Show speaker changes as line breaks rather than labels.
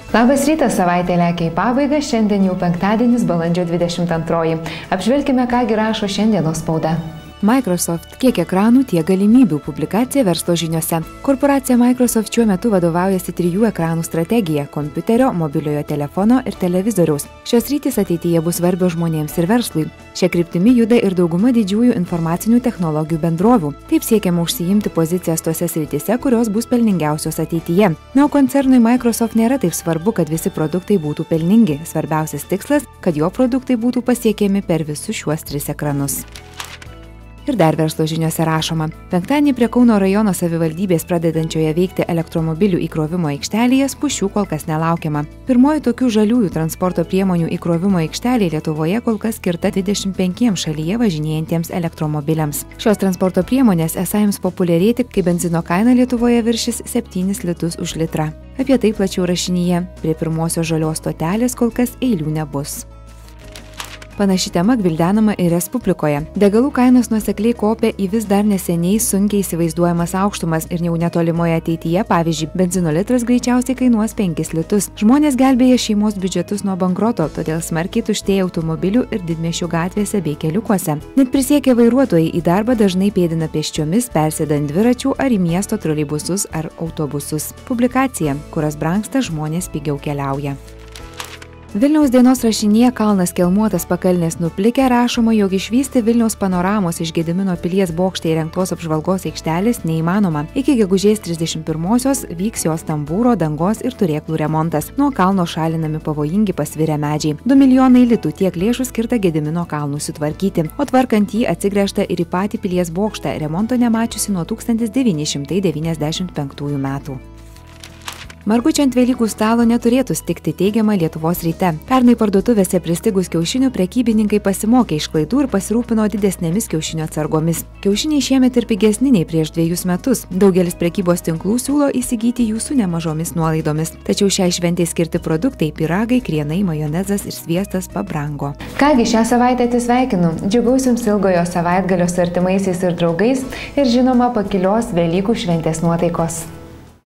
Labas rytas, savaitė lekia į pabaigą, šiandien jau penktadienis, balandžio 22. Apžvelkime, kągi rašo šiandienos spauda.
Microsoft – kiek ekranų, tiek galimybių, publikacija verslo žiniose. Korporacija Microsoft šiuo metu vadovaujasi 3 ekranų strategija – kompiuterio, mobiliojo telefono ir televizoriaus. Šios sritys ateityje bus svarbios žmonėms ir verslui. Šia kryptimi juda ir dauguma didžiųjų informacinių technologijų bendrovių. Taip siekiama užsiimti pozicijas tose srityse, kurios bus pelningiausios ateityje. Na, o koncernui Microsoft nėra taip svarbu, kad visi produktai būtų pelningi. Svarbiausias tikslas – kad jo produktai būtų pasiekiami per visus šiuos 3 ekranus. Ir dar verslo žiniose rašoma. Penktadienį prie Kauno rajono savivaldybės pradedančioje veikti elektromobilių įkrovimo aikštelėje spūsčių kol kas nelaukiama. Pirmoji tokių žaliųjų transporto priemonių įkrovimo aikštelė Lietuvoje kol kas skirta 25 šalyje važinėjantiems elektromobiliams. Šios transporto priemonės esą jums populiarėti, kai benzino kaina Lietuvoje viršys 7 litus už litrą. Apie tai plačiau rašinyje. Prie pirmosios žalios stotelės kol kas eilių nebus. Panaši tema gvildenama ir Respublikoje. Degalų kainos nuosekliai kopia į vis dar neseniai sunkiai įsivaizduojamas aukštumas ir jau netolimoje ateityje, pavyzdžiui, benzino litras greičiausiai kainuos 5 litus. Žmonės gelbėja šeimos biudžetus nuo bankroto, todėl smarkiai tuštėja automobilių ir didmiesčių gatvėse bei keliukuose. Net prisiekę vairuotojai į darbą dažnai pėdina pėsčiomis, persėdant dviračių ar į miesto troleibusus ar autobusus. Publikacija, kuras brangsta, žmonės pigiau keliauja. Vilniaus dienos rašinėje kalnas kelmuotas pakalnės nuplikę rašoma, jog išvysti Vilniaus panoramos iš Gedimino pilies bokšte įrengtos apžvalgos aikštelės neįmanoma. Iki gegužės 31-osios vyks jos tambūro, dangos ir turėklų remontas. Nuo kalno šalinami pavojingi pasvirę medžiai. 2 milijonai litų tiek lėšų skirta Gedimino kalnui sutvarkyti, o tvarkant jį atsigręžta ir į patį pilies bokštą, remonto nemačiusi nuo 1995 metų. Margučiai ant Velykų stalo neturėtų stigti, teigiama Lietuvos ryte. Pernai parduotuvėse pristigus kiaušinių prekybininkai pasimokė iš klaidų ir pasirūpino didesnėmis kiaušinių atsargomis. Kiaušiniai šiemet ir pigesni nei prieš 2 metus. Daugelis prekybos tinklų siūlo įsigyti jų su nemažomis nuolaidomis. Tačiau šiai šventei skirti produktai – pyragai, krienai, majonezas ir sviestas – pabrango.
Kągi, šią savaitę atsisveikinu. Džiugaus jums ilgojo savaitgalio su artimaisiais ir draugais ir žinoma pakilios Velykų šventės nuotaikos.